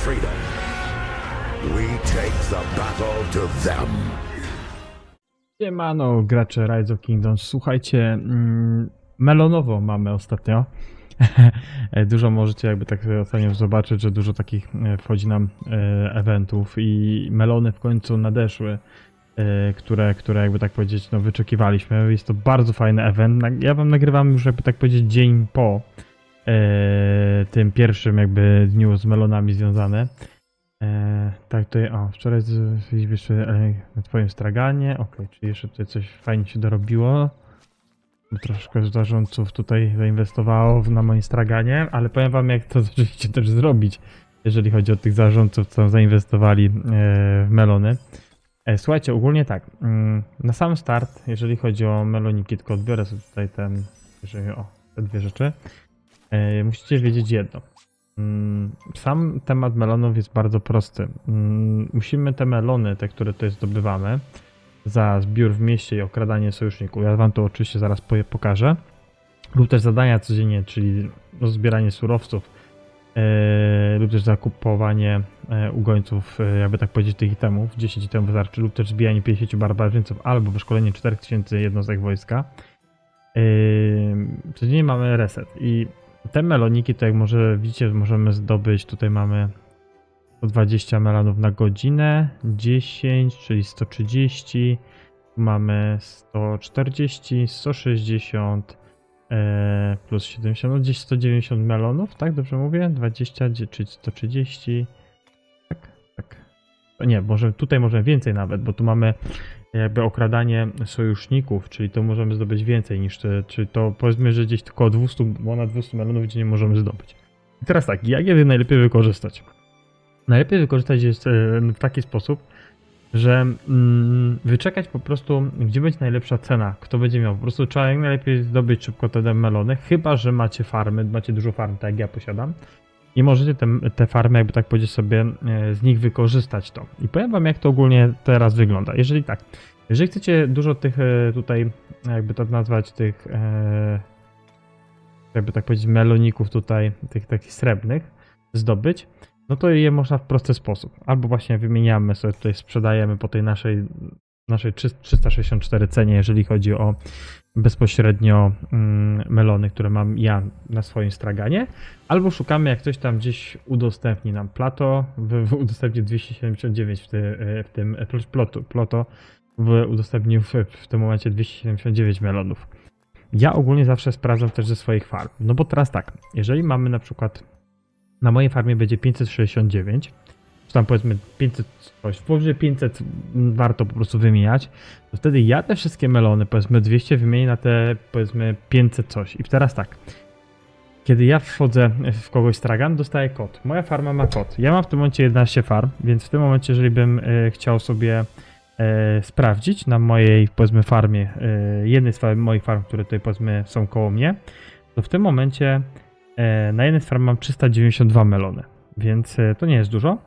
freedom. We take the battle to them. Siemano, gracze Rise of Kingdoms. Słuchajcie, melonowo mamy ostatnio. Dużo możecie jakby tak ostatnio zobaczyć, że dużo takich wchodzi nam eventów i melony w końcu nadeszły, które jakby tak powiedzieć, no wyczekiwaliśmy. Jest to bardzo fajny event. Ja wam nagrywam już jakby tak powiedzieć dzień po tym pierwszym jakby dniu z melonami związane. Tak, tutaj, wczoraj jeszcze na twoim straganie, czyli jeszcze tutaj coś fajnie się dorobiło. Troszkę zarządców tutaj zainwestowało na moim straganie, ale powiem wam, jak to oczywiście też zrobić, jeżeli chodzi o tych zarządców, co zainwestowali w melony. Słuchajcie, ogólnie tak, na sam start, jeżeli chodzi o meloniki, tylko odbiorę sobie tutaj te dwie rzeczy, musicie wiedzieć jedno. Sam temat melonów jest bardzo prosty. Musimy te melony, te, które tutaj zdobywamy, za zbiór w mieście i okradanie sojuszników, ja wam to oczywiście zaraz pokażę, lub też zadania codziennie, czyli zbieranie surowców, lub też zakupowanie ugońców, jakby tak powiedzieć, tych itemów, 10 itemów wystarczy, lub też zbijanie 50 barbarzyńców, albo wyszkolenie 4000 jednostek wojska. Codziennie mamy reset i te meloniki, to jak może widzicie, możemy zdobyć, tutaj mamy 120 melonów na godzinę, 10, czyli 130, mamy 140, 160 plus 70, no gdzieś 190 melonów, tak dobrze mówię? 20, czyli 130, tak. Nie, tutaj możemy więcej nawet, bo tu mamy jakby okradanie sojuszników, czyli to możemy zdobyć więcej niż czyli to powiedzmy, że gdzieś tylko 200, ponad 200 melonów dziennie możemy zdobyć. I teraz tak, jak je najlepiej wykorzystać? Najlepiej wykorzystać jest w taki sposób, że wyczekać po prostu, gdzie będzie najlepsza cena, kto będzie miał. Po prostu trzeba jak najlepiej zdobyć szybko te melony, chyba że macie farmy, macie dużo farm, tak jak ja posiadam. I możecie te farmy, jakby tak powiedzieć sobie, z nich wykorzystać to. I powiem wam, jak to ogólnie teraz wygląda. Jeżeli chcecie dużo tych tutaj, jakby to nazwać, tych, jakby tak powiedzieć, meloników tutaj, tych takich srebrnych, zdobyć, no to je można w prosty sposób. Albo właśnie wymieniamy sobie tutaj, sprzedajemy po tej naszej 364 cenie, jeżeli chodzi o bezpośrednio melony, które mam ja na swoim straganie. Albo szukamy, jak ktoś tam gdzieś udostępni nam Plato, udostępni 279 w tym Ploto udostępnił w tym momencie 279 melonów. Ja ogólnie zawsze sprawdzam też ze swoich farm. No bo teraz tak, jeżeli mamy na przykład na mojej farmie będzie 569, czy tam powiedzmy 500 coś, powyżej 500 warto po prostu wymieniać, to wtedy ja te wszystkie melony, powiedzmy 200, wymienię na te powiedzmy 500 coś. I teraz tak, kiedy ja wchodzę w kogoś stragan, dostaję kod. Moja farma ma kod. Ja mam w tym momencie 11 farm, więc w tym momencie, jeżeli bym chciał sobie sprawdzić na mojej powiedzmy farmie, jednej z moich farm, które tutaj powiedzmy są koło mnie, to w tym momencie na jednej z farm mam 392 melony, więc to nie jest dużo,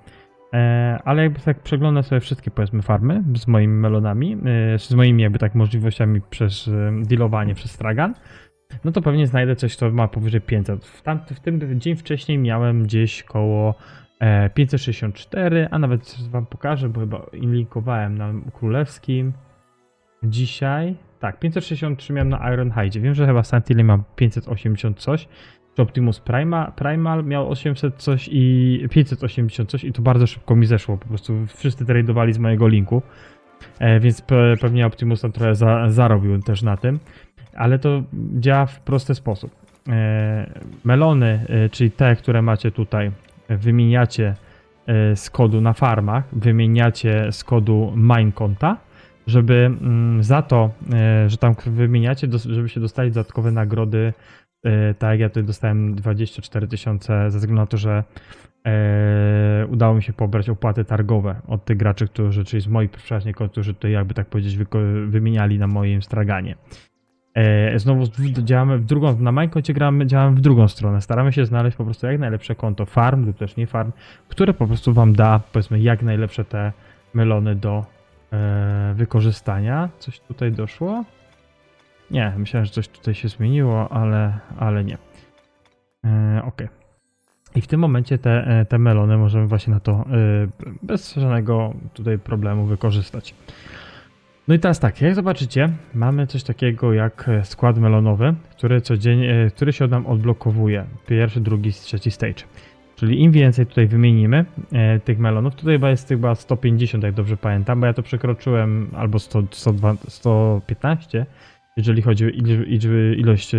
ale jakby tak przeglądam sobie wszystkie powiedzmy farmy z moimi melonami, z moimi jakby tak możliwościami przez dealowanie przez stragan, no to pewnie znajdę coś, co ma powyżej 500. W tym dzień wcześniej miałem gdzieś koło 564, a nawet wam pokażę, bo chyba linkowałem na królewskim dzisiaj. Tak, 563 miałem na Ironhide. Wiem, że chyba Santilli ma 580 coś. Czy Optimus Primal miał 800 coś i 580 coś i to bardzo szybko mi zeszło. Po prostu wszyscy tradowali z mojego linku. Więc pewnie Optimus tam trochę zarobił też na tym. Ale to działa w prosty sposób. Melony, czyli te, które macie tutaj, wymieniacie z kodu na farmach, wymieniacie z kodu minekonta, żeby za to, że tam wymieniacie, żebyście dostali dodatkowe nagrody. Tak jak ja tutaj dostałem 24 000 ze względu na to, że udało mi się pobrać opłaty targowe od tych graczy, czyli z moich przeważnie kont, którzy tutaj jakby tak powiedzieć wymieniali na moim straganie. Znowu działamy na Minekoncie działamy w drugą stronę. Staramy się znaleźć po prostu jak najlepsze konto farm lub też nie farm, które po prostu wam da powiedzmy jak najlepsze te melony do wykorzystania. Coś tutaj doszło? Nie, myślałem, że coś tutaj się zmieniło, ale nie. Ok. I w tym momencie te melony możemy właśnie na to bez żadnego tutaj problemu wykorzystać. No i teraz tak, jak zobaczycie, mamy coś takiego jak skład melonowy, który się nam odblokowuje. Pierwszy, drugi, trzeci stage. Czyli im więcej tutaj wymienimy tych melonów, tutaj chyba jest chyba 150, jak dobrze pamiętam, bo ja to przekroczyłem albo 100, 102, 115, jeżeli chodzi o ilość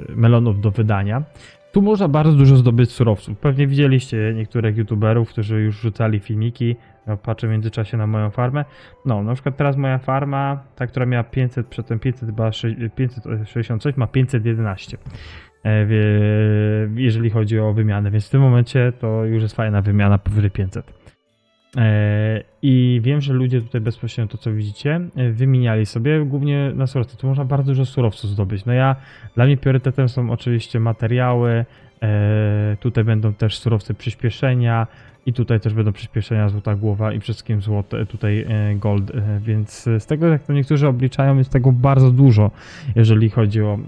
melonów do wydania. Tu można bardzo dużo zdobyć surowców. Pewnie widzieliście niektórych youtuberów, którzy już rzucali filmiki. Ja patrzę w międzyczasie na moją farmę. No, na przykład teraz moja farma, ta, która miała 500, przedtem 500, chyba 566, ma 511. Jeżeli chodzi o wymianę, więc w tym momencie to już jest fajna wymiana powyżej 500. I wiem, że ludzie tutaj bezpośrednio to, co widzicie, wymieniali sobie głównie na surowce. Tu można bardzo dużo surowców zdobyć. Dla mnie priorytetem są oczywiście materiały, tutaj będą też surowce przyspieszenia i tutaj też będą przyspieszenia złota głowa i wszystkim złote, tutaj gold, więc z tego, jak to niektórzy obliczają, jest tego bardzo dużo, jeżeli chodzi o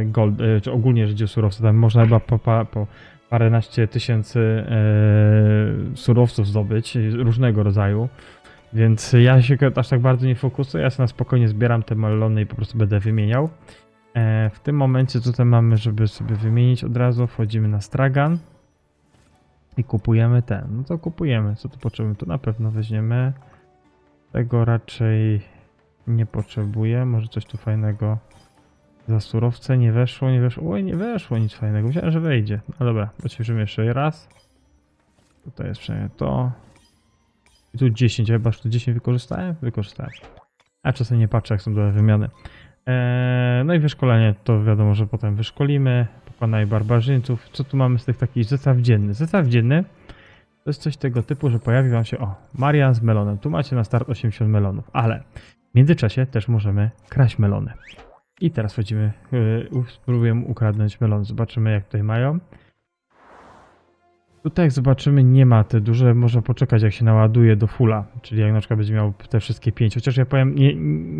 gold, czy ogólnie jeżeli chodzi o surowce. Tam można chyba po paręnaście tysięcy surowców zdobyć różnego rodzaju, więc ja się aż tak bardzo nie fokusuję, ja sobie na spokojnie zbieram te melony i po prostu będę wymieniał. W tym momencie tutaj mamy, żeby sobie wymienić od razu, wchodzimy na stragan i kupujemy ten. No to kupujemy, co tu potrzebujemy? Tu na pewno weźmiemy. Tego raczej nie potrzebuję, może coś tu fajnego. Za surowce nie weszło, nie weszło. Oj, nie weszło nic fajnego. Myślałem, że wejdzie. No dobra, poćwiczymy jeszcze raz. Tutaj jest przynajmniej to. I tu 10, chyba tu 10 wykorzystałem? Wykorzystałem. A czasem nie patrzę, jak są do wymiany. No i wyszkolenie, to wiadomo, że potem wyszkolimy. Pokonaj barbarzyńców. Co tu mamy z tych takich zestaw dzienny? Zestaw dzienny to jest coś tego typu, że pojawi wam się, Marian z melonem. Tu macie na start 80 melonów, ale w międzyczasie też możemy kraść melony. I teraz wchodzimy, spróbujemy ukradnąć melon. Zobaczymy, jak tutaj mają. Tutaj jak zobaczymy, nie ma te duże, można poczekać, jak się naładuje do fulla, czyli jak na przykład będzie miał te wszystkie 5. Chociaż ja powiem,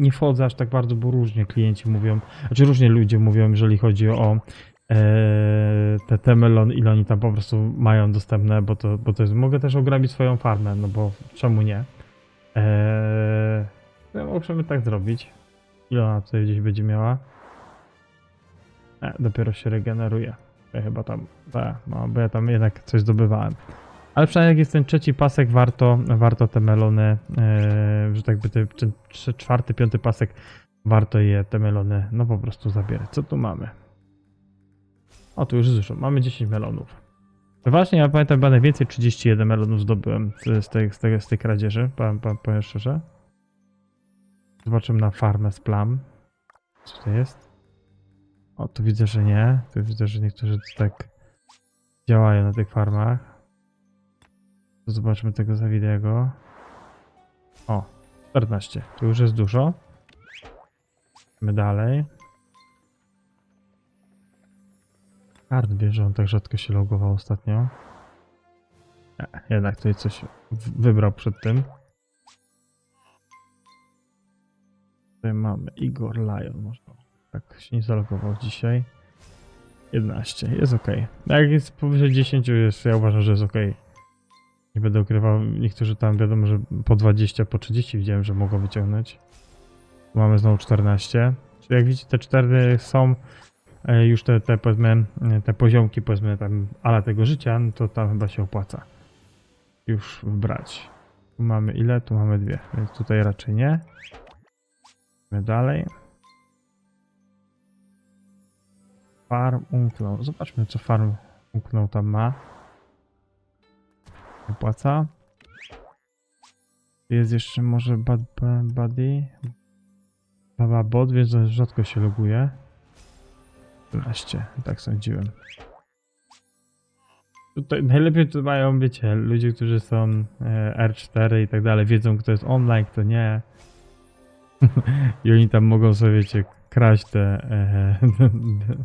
nie wchodzę aż tak bardzo, bo różnie klienci mówią, znaczy różnie ludzie mówią, jeżeli chodzi o te melony, ile oni tam po prostu mają dostępne, bo to jest, mogę też ograbić swoją farmę, no bo czemu nie? No, możemy tak zrobić. Ile ona tutaj gdzieś będzie miała? Dopiero się regeneruje. Ja chyba tam, no, bo ja tam jednak coś zdobywałem. Ale przynajmniej jak jest ten trzeci pasek, warto te melony, że tak by ten czwarty, piąty pasek, warto te melony, no po prostu zabierać. Co tu mamy? O, tu już dużo. Mamy 10 melonów. Właśnie, ja pamiętam, że najwięcej 31 melonów zdobyłem z tej kradzieży, powiem szczerze. Zobaczymy na farmę z plam. Co to jest? O, tu widzę, że nie. Tu widzę, że niektórzy tak działają na tych farmach. Zobaczmy tego Zawidego. O, 14. Tu już jest dużo. Idziemy dalej. Hard wie, że on tak rzadko się logował ostatnio. Jednak tutaj coś wybrał przed tym. Tutaj mamy Igor Lion. Może tak się nie zalogował dzisiaj. 11. Jest ok. Jak jest powyżej 10, ja uważam, że jest ok. Nie będę ukrywał. Niektórzy tam wiadomo, że po 20, po 30 widziałem, że mogą wyciągnąć. Tu mamy znowu 14. Czyli jak widzicie, te 4 są już powiedzmy, te poziomki, powiedzmy tam ala tego życia, no to tam chyba się opłaca już wbrać. Tu mamy ile? Tu mamy 2, więc tutaj raczej nie. Idziemy dalej. Farm umknął. Zobaczmy, co farm umknął tam ma. Opłaca. Jest jeszcze może Buddy. Baba Bot, więc rzadko się loguje. 12, tak sądziłem. Tutaj najlepiej to mają, wiecie, ludzie, którzy są R4 i tak dalej, wiedzą, kto jest online, kto nie. I oni tam mogą sobie, wiecie, kraść te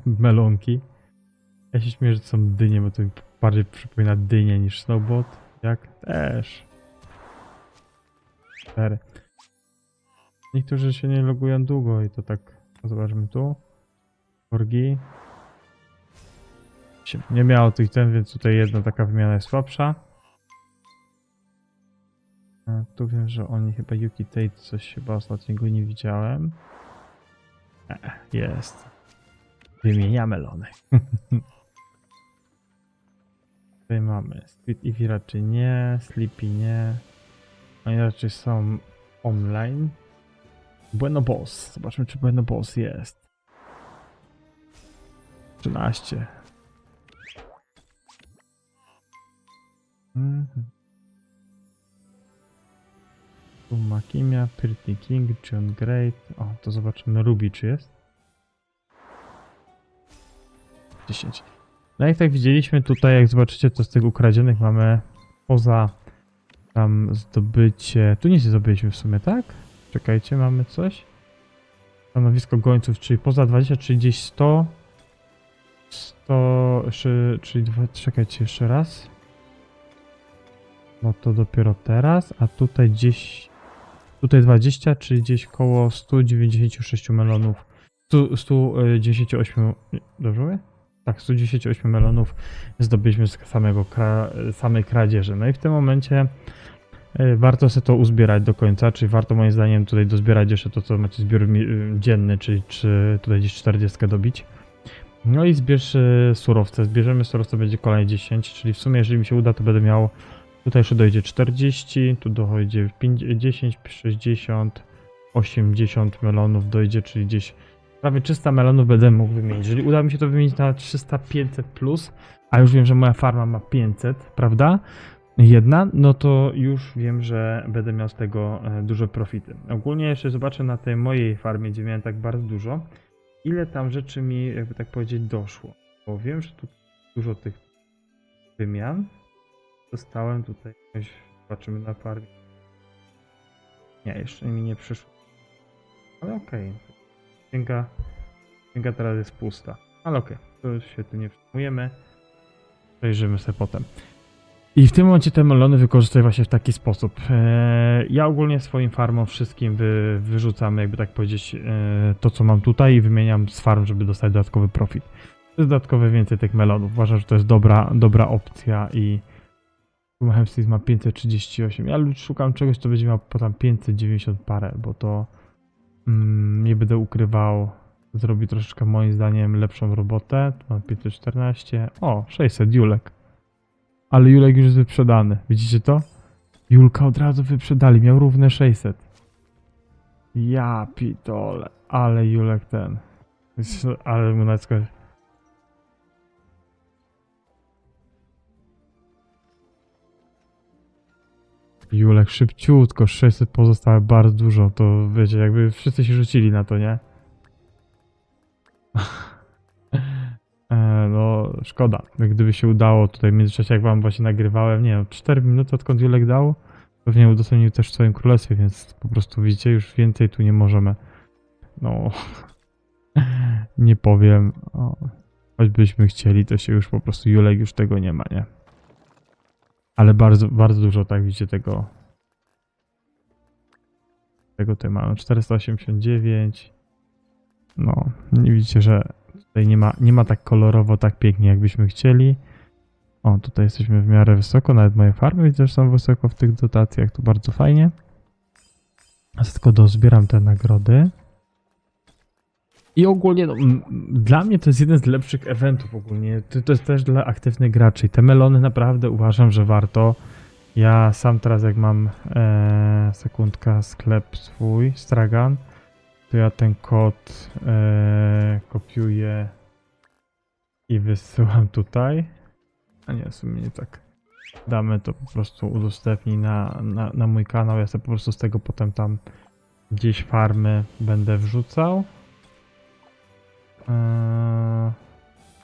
melonki. Ja się śmieję, że to są dynie, bo to bardziej przypomina dynię niż snowbot. Jak? Też. 4. Niektórzy się nie logują długo i to tak, zobaczmy tu. Orgi. widzicie, nie miało tych ten, więc tutaj jedna taka wymiana jest słabsza. Tu wiem, że oni chyba Yuki Tate coś chyba ostatniego nie widziałem. Jest. Wymienia melony. Tutaj mamy Street Eevee raczej nie, Sleepy nie. Oni raczej są online. Bueno Boss. Zobaczmy, czy Bueno Boss jest. 13. Tu Makimia, Pretty King, John Great. O, to zobaczymy Ruby, czy jest. 10. No jak tak widzieliśmy tutaj, jak zobaczycie, to z tych ukradzionych mamy poza tam zdobycie... Tu nic nie zdobyliśmy w sumie, tak? Czekajcie, mamy coś? Stanowisko gońców, czyli poza 20, czyli gdzieś 100... czyli czekajcie jeszcze raz. No to dopiero teraz, a tutaj gdzieś... Tutaj 20, czyli gdzieś koło 196 melonów. 198... Dobrze mówię? Tak, 198 melonów zdobyliśmy z samej kradzieży. No i w tym momencie warto sobie to uzbierać do końca, czyli warto moim zdaniem tutaj dozbierać jeszcze to, co macie zbiór dzienny, czyli tutaj gdzieś 40 dobić. No i zbierz surowce. Zbierzemy surowce, będzie kolejne 10, czyli w sumie jeżeli mi się uda, to będę miał tutaj jeszcze dojdzie 40, tu dochodzi 10, 60, 80 melonów dojdzie, czyli gdzieś prawie 300 melonów będę mógł wymienić. Jeżeli uda mi się to wymienić na 300, 500 plus, a już wiem, że moja farma ma 500, prawda? Jedna, no to już wiem, że będę miał z tego duże profity. Ogólnie jeszcze zobaczę na tej mojej farmie, gdzie miałem tak bardzo dużo, ile tam rzeczy mi, jakby tak powiedzieć, doszło. Bo wiem, że tu dużo tych wymian dostałem tutaj. Zobaczymy na farmie. Nie, jeszcze mi nie przyszło. Ale okej. Księga teraz jest pusta. Ale okej, to już się tu nie przejmujemy. Przejrzymy sobie potem. I w tym momencie te melony wykorzystuję właśnie w taki sposób. Ja ogólnie swoim farmom wszystkim wyrzucam, jakby tak powiedzieć, to co mam tutaj i wymieniam z farm, żeby dostać dodatkowy profit. To jest dodatkowe więcej tych melonów. Uważam, że to jest dobra opcja i Hempstead ma 538. Ja szukam czegoś, co będzie miał potem 590 parę, bo to nie będę ukrywał, zrobi troszeczkę moim zdaniem lepszą robotę. Tu mam 514. O, 600 Julek. Ale Julek już jest wyprzedany. Widzicie to? Julka od razu wyprzedali. Miał równe 600. Ja pitole. Ale Julek ten. Ale mu nawet Julek szybciutko. 600 pozostałe bardzo dużo. To wiecie, jakby wszyscy się rzucili na to, nie? No, szkoda. Gdyby się udało tutaj w międzyczasie, jak wam właśnie nagrywałem, nie wiem, 4 minuty odkąd Julek dał, pewnie udostępnił też w swoim królestwie, więc po prostu widzicie, już więcej tu nie możemy. No, nie powiem. O, choćbyśmy chcieli, to się już po prostu Julek już tego nie ma, nie? Ale bardzo, bardzo dużo, tak widzicie, tego tutaj mamy. 489. No, nie widzicie, że tutaj nie ma tak kolorowo, tak pięknie, jakbyśmy chcieli. O, tutaj jesteśmy w miarę wysoko, nawet moje farmy widzę, że są wysoko w tych dotacjach, to bardzo fajnie. A tylko dozbieram te nagrody. I ogólnie, no, dla mnie to jest jeden z lepszych eventów ogólnie. To jest też dla aktywnych graczy. I te melony naprawdę uważam, że warto. Ja sam teraz jak mam, sekundka, sklep swój, Stragan, to ja ten kod kopiuję i wysyłam tutaj. A nie, w sumie nie tak. Damy to po prostu, udostępnij na mój kanał. Ja sobie po prostu z tego potem tam gdzieś farmy będę wrzucał.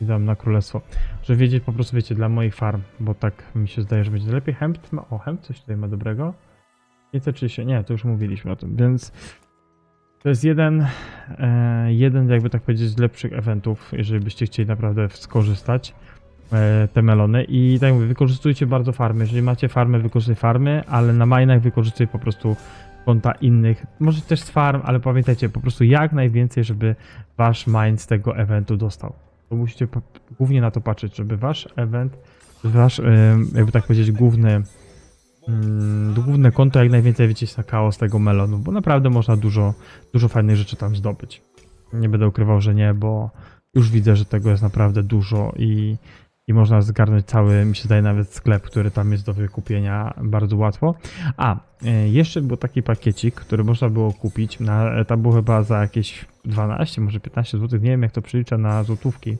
I dam na królestwo. Żeby wiedzieć, po prostu wiecie, dla moich farm, bo tak mi się zdaje, że będzie lepiej. Hemp coś tutaj ma dobrego. 530, nie, to już mówiliśmy o tym, więc to jest jeden jakby tak powiedzieć z lepszych eventów, jeżeli byście chcieli naprawdę skorzystać te melony. I tak jak mówię, wykorzystujcie bardzo farmy. Jeżeli macie farmę, wykorzystujcie farmy, ale na minach wykorzystujcie po prostu konta innych. Może też z farm, ale pamiętajcie po prostu jak najwięcej, żeby wasz mine z tego eventu dostał. to musicie głównie na to patrzeć, żeby wasz event, wasz, jakby tak powiedzieć, główne konto jak najwięcej wyciskało z tego melonu, bo naprawdę można dużo fajnych rzeczy tam zdobyć. Nie będę ukrywał, że nie, bo już widzę, że tego jest naprawdę dużo i można zgarnąć cały, mi się zdaje, nawet sklep, który tam jest do wykupienia bardzo łatwo. Jeszcze był taki pakiecik, który można było kupić, tam było chyba za jakieś 12, może 15 zł, nie wiem jak to przelicza na złotówki,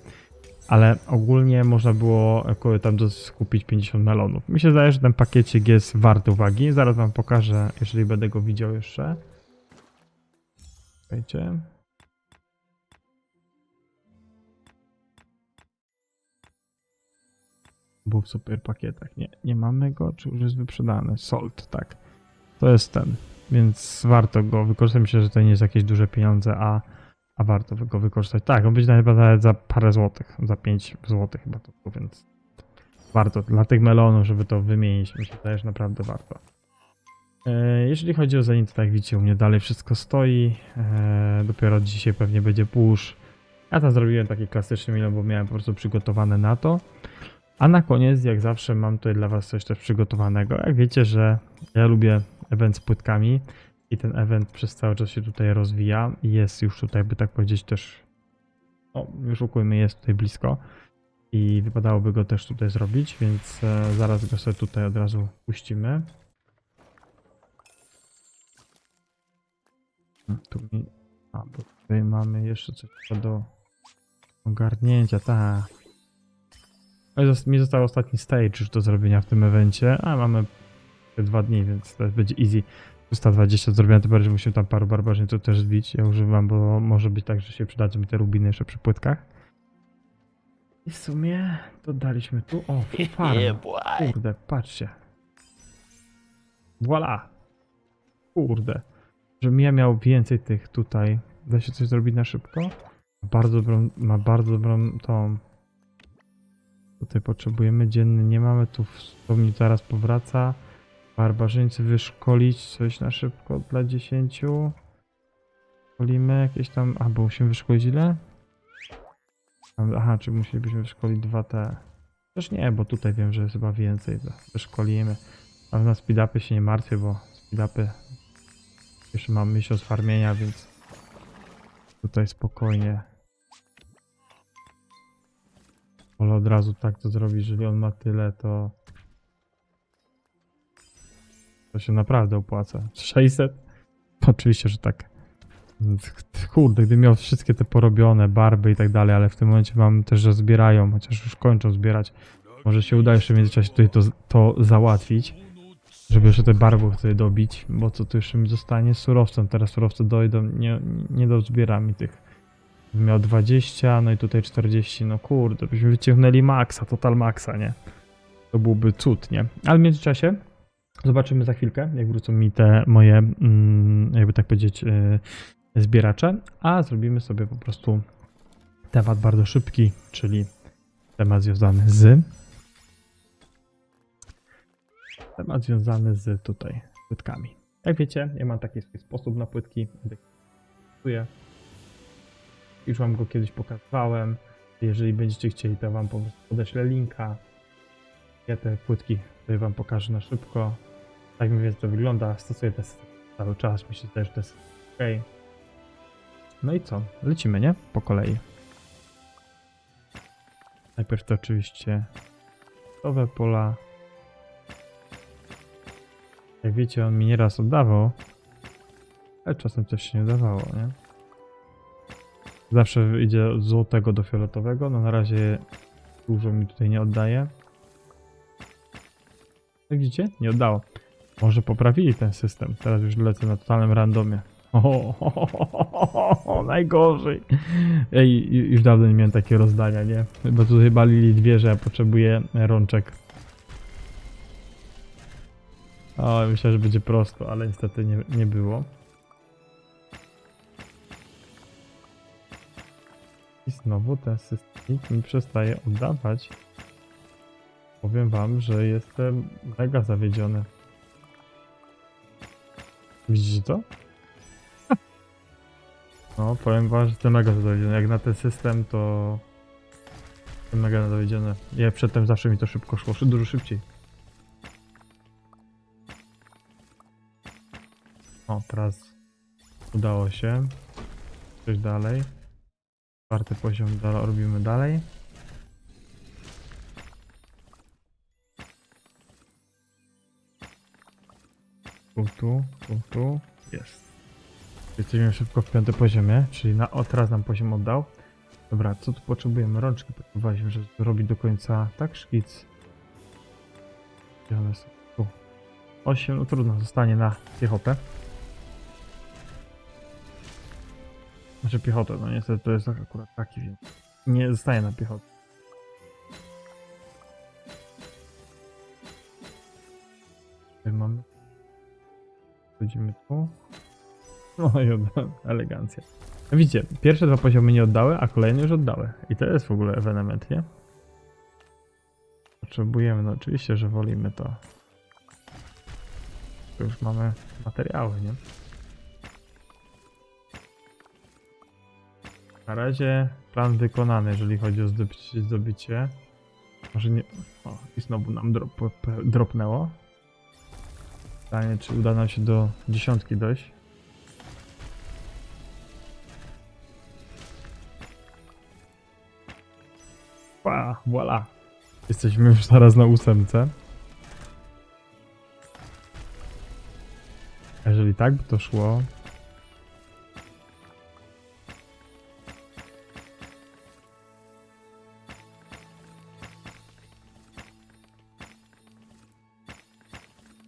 ale ogólnie można było tam kupić 50 melonów. Mi się zdaje, że ten pakiecik jest wart uwagi. Zaraz wam pokażę, jeżeli będę go widział jeszcze. Słuchajcie. Był w super pakietach. Nie mamy go, czy już jest wyprzedany? Sold, tak. To jest ten, więc warto go wykorzystać. Myślę, że to nie jest jakieś duże pieniądze, a warto go wykorzystać. Tak, on będzie chyba nawet za parę złotych, za 5 złotych chyba to, więc warto dla tych melonów, żeby to wymienić. Mi się wydaje, że naprawdę warto. Jeżeli chodzi o Zenit, to tak jak widzicie, u mnie dalej wszystko stoi. Dopiero dzisiaj pewnie będzie push. Ja tam zrobiłem taki klasyczny milion, bo miałem po prostu przygotowane na to. A na koniec, jak zawsze, mam tutaj dla was coś też przygotowanego. Jak wiecie, że ja lubię event z płytkami i ten event przez cały czas się tutaj rozwija. Jest już tutaj, by tak powiedzieć, też, już ukujmy, jest tutaj blisko i wypadałoby go też tutaj zrobić, więc zaraz go sobie tutaj od razu puścimy. Bo tutaj mamy jeszcze coś do ogarnięcia, tak. Mi został ostatni stage już do zrobienia w tym evencie, a mamy 2 dni, więc to będzie easy. 320 zrobione, to bardziej musimy tam paru barbarzyńców też zbić. Ja używam, bo może być tak, że się przydadzą mi te rubiny jeszcze przy płytkach. I w sumie dodaliśmy tu, farm. Kurde, patrzcie. Voila. Kurde. Żebym ja miał więcej tych tutaj. Da się coś zrobić na szybko? Ma bardzo dobrą tą. Tutaj potrzebujemy dzienny, nie mamy tu, wspomnij, zaraz powraca. Barbarzyńcy wyszkolić coś na szybko dla 10. Szkolimy jakieś tam, bo musimy wyszkolić ile? Aha, czy musielibyśmy wyszkolić 2T? Też nie, bo tutaj wiem, że jest chyba więcej, wyszkolimy. Ale na speedupy się nie martwię, bo speedupy jeszcze mam miesiąc farmienia, więc tutaj spokojnie. Wolę od razu tak to zrobić, jeżeli on ma tyle, to się naprawdę opłaca. 600? Oczywiście, że tak. Kurde, gdybym miał wszystkie te porobione, barby i tak dalej, ale w tym momencie mam też, że zbierają, chociaż już kończą zbierać. Może się uda jeszcze w międzyczasie tutaj to załatwić, żeby jeszcze te barwy tutaj dobić, bo co tu jeszcze mi zostanie? Surowcem. Teraz surowce dojdą, nie dozbieram mi tych. Miał 20, no i tutaj 40, no kurde, byśmy wyciągnęli maksa, total maksa, nie? To byłby cud, nie? Ale w międzyczasie zobaczymy za chwilkę, jak wrócą mi te moje, jakby tak powiedzieć, zbieracze, a zrobimy sobie po prostu temat bardzo szybki, czyli temat związany z tutaj płytkami. Jak wiecie, ja mam taki swój sposób na płytki, już wam go kiedyś pokazywałem. Jeżeli będziecie chcieli, to wam po prostu podeślę linka. Ja te płytki tutaj wam pokażę na szybko. Tak mniej więcej to wygląda. Stosuję te cały czas. Myślę też, że to jest ok. No i co? Lecimy, nie? Po kolei. Najpierw to oczywiście gotowe pola. Jak wiecie, on mi nieraz oddawał, ale czasem też się nie udawało, nie? Zawsze idzie od złotego do fioletowego, no na razie dużo mi tutaj nie oddaje. Jak widzicie? Nie oddało. Może poprawili ten system. Teraz już lecę na totalnym randomie. Najgorzej. Ej, już dawno nie miałem takiego rozdania, nie? Bo tutaj balili dwie, że ja potrzebuję rączek. Myślałem, że będzie prosto, ale niestety nie było. I znowu ten system mi przestaje oddawać. Powiem wam, że jestem mega zawiedziony. Widzicie to? No, powiem wam, że jestem mega zawiedziony. Jak na ten system, to Mega dowiedzione. Ja przedtem zawsze mi to szybko szło, dużo szybciej. O, teraz udało się. Coś dalej. 4. poziom robimy dalej. Tu. Jest. Jesteśmy szybko w 5. poziomie, czyli teraz nam poziom oddał. Dobra, co tu potrzebujemy? Rączki potrzebowaliśmy, żeby zrobić do końca, tak? Szkic. Gdzie one są? Tu. 8, no trudno, zostanie na piechotę. Znaczy piechotę, no niestety to jest akurat taki, więc nie zostaje na piechotę. Tutaj mamy. Wchodzimy tu. No i elegancja. Widzicie, pierwsze 2 poziomy nie oddały, a kolejne już oddały. I to jest w ogóle ewenement, nie? Potrzebujemy, no oczywiście, że wolimy to. Tu już mamy materiały, nie? Na razie plan wykonany, jeżeli chodzi o zdobycie. Może nie... O, i znowu nam dropnęło. Pytanie, czy uda nam się do 10 dojść. Voilà. Jesteśmy już zaraz na 8. Jeżeli tak by to szło...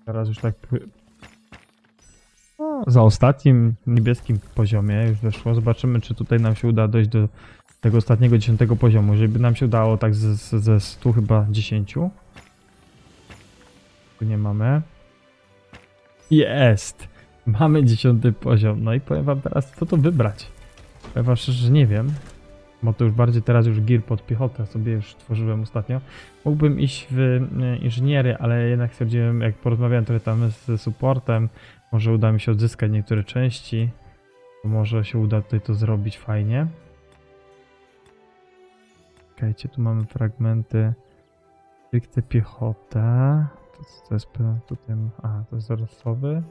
Teraz już tak... No, za ostatnim niebieskim poziomie już weszło. Zobaczymy, czy tutaj nam się uda dojść do tego ostatniego 10 poziomu. Jeżeli by nam się udało tak ze 100 chyba 10. Tu nie mamy. Jest! Mamy 10 poziom. No i powiem wam teraz, co to wybrać. Powiem wam szczerze, że nie wiem. Bo to już bardziej teraz już gear pod piechotę sobie już tworzyłem ostatnio. Mógłbym iść w inżyniery, ale jednak stwierdziłem, jak porozmawiałem trochę tam z supportem, może uda mi się odzyskać niektóre części. Może się uda tutaj to zrobić fajnie. Czekajcie, tu mamy fragmenty. Stricte piechotę. To jest tutaj. Aha, to jest zarosowy.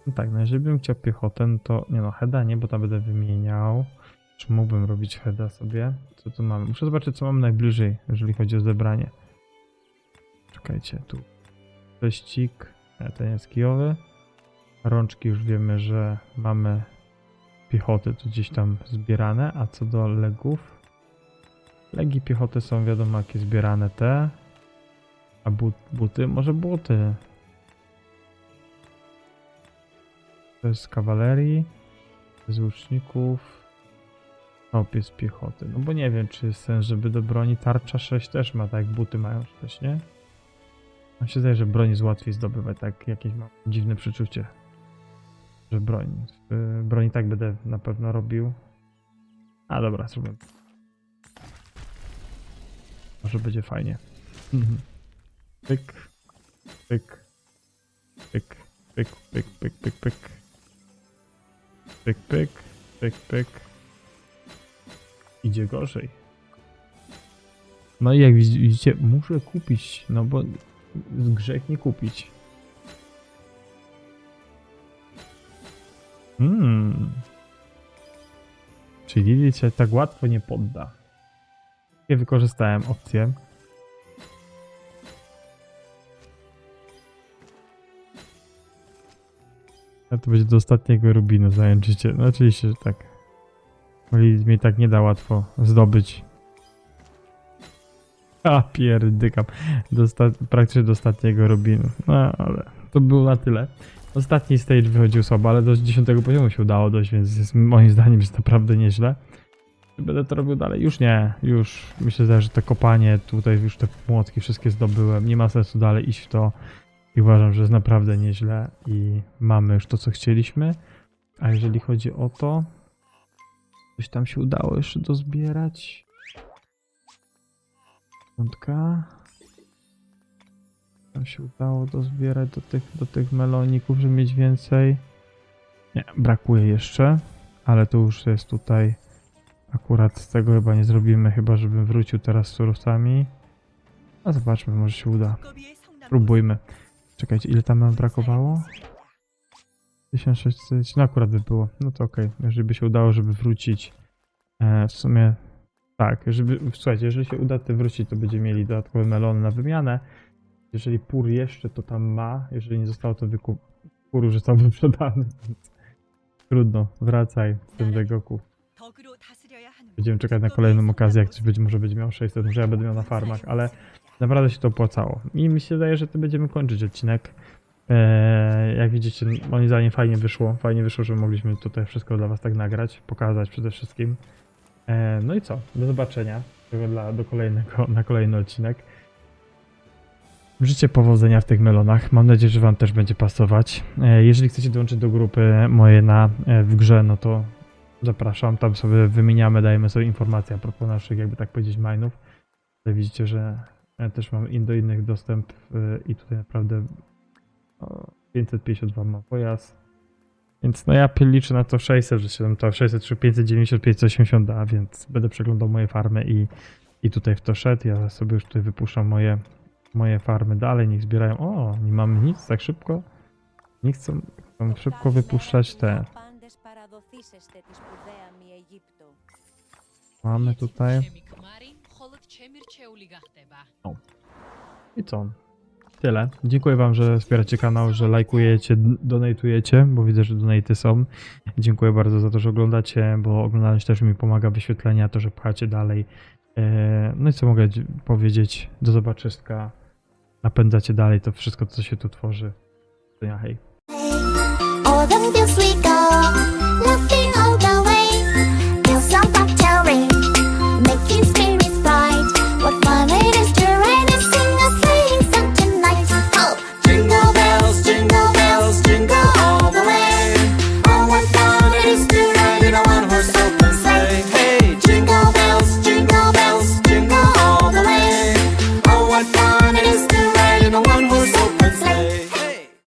No tak, no jeżeli bym chciał piechotę, no to nie no, heada nie, bo tam będę wymieniał. Czy mógłbym robić heada sobie? Co tu mamy? Muszę zobaczyć, co mam najbliżej, jeżeli chodzi o zebranie. Czekajcie, tu. Teścik, ten jest kijowy. Rączki już wiemy, że mamy piechoty tu gdzieś tam zbierane, a co do legów? Legi piechoty są wiadomo jakie zbierane te. A buty? Może buty. To jest z kawalerii, z łuczników, opis piechoty. No bo nie wiem, czy jest sens, żeby do broni tarcza 6 też ma, tak jak buty mają 6, nie? Mam się zdaje, że broń jest łatwiej zdobywać, tak jakieś mam dziwne przeczucie, że broń tak będę na pewno robił. A dobra, spróbuję. Może będzie fajnie. Pyk, pyk, pyk, pyk, pyk, pyk, pyk, pyk. Pyk, pyk, pyk, pyk. Idzie gorzej. No i jak widzicie, muszę kupić, no bo grzech nie kupić. Czyli widzicie, tak łatwo nie podda. Ja wykorzystałem opcję. A to będzie do ostatniego rubinu zająć życie. No oczywiście, że tak. Lilith mi tak nie da łatwo zdobyć. A pierdykam. Praktycznie do ostatniego rubinu. No ale to było na tyle. Ostatni stage wychodził słabo, ale do 10 poziomu się udało dojść, więc jest, moim zdaniem jest naprawdę nieźle. Czy będę to robił dalej? Już nie. Już myślę, że te kopanie, tutaj już te młotki wszystkie zdobyłem. Nie ma sensu dalej iść w to. I uważam, że jest naprawdę nieźle i mamy już to, co chcieliśmy. A jeżeli chodzi o to, coś tam się udało jeszcze dozbierać. Piątka. Tam się udało dozbierać do tych meloników, żeby mieć więcej. Nie, brakuje jeszcze, ale to już jest tutaj Akurat tego chyba nie zrobimy, chyba żebym wrócił teraz z surowcami. A zobaczmy, może się uda. Spróbujmy. Czekajcie, ile tam nam brakowało? 1600, no akurat by było. No to okej, jeżeli by się udało, żeby wrócić. W sumie tak, słuchajcie, jeżeli się uda to wrócić, to będziemy mieli dodatkowe melony na wymianę. Jeżeli Pur jeszcze to tam ma, jeżeli nie zostało to Pur już został wyprzedany, więc trudno, wracaj z tym Degoku. Będziemy czekać na kolejną okazję, jak coś może będzie miał 600, może ja będę miał na farmach, ale naprawdę się to opłacało. I mi się wydaje, że to będziemy kończyć odcinek. Jak widzicie, moim zdaniem fajnie wyszło, że mogliśmy tutaj wszystko dla was tak nagrać, pokazać przede wszystkim. No i co, do zobaczenia na kolejny odcinek. Życzę powodzenia w tych melonach, mam nadzieję, że wam też będzie pasować. Jeżeli chcecie dołączyć do grupy mojej w grze, no to zapraszam, tam sobie wymieniamy, dajemy sobie informacje a propos naszych, jakby tak powiedzieć, mine'ów. Tutaj widzicie, że też mam do innych dostęp i tutaj naprawdę 552 ma pojazd. Więc no ja liczę na to 600, że się tam to 600 czy 590, 580 da, więc będę przeglądał moje farmy i tutaj w to szedł. Ja sobie już tutaj wypuszczam moje farmy dalej, niech zbierają. O, nie mamy nic tak szybko. Nie chcą szybko wypuszczać te. Mamy tutaj. O. I co? Tyle. Dziękuję wam, że wspieracie kanał, że lajkujecie, donatujecie, bo widzę, że donaty są. Dziękuję bardzo za to, że oglądacie, bo oglądanie też mi pomaga wyświetlenia, to, że pchacie dalej. No i co mogę powiedzieć? Do zobaczyska. Napędzacie dalej to wszystko, co się tu tworzy. Do dnia, hej.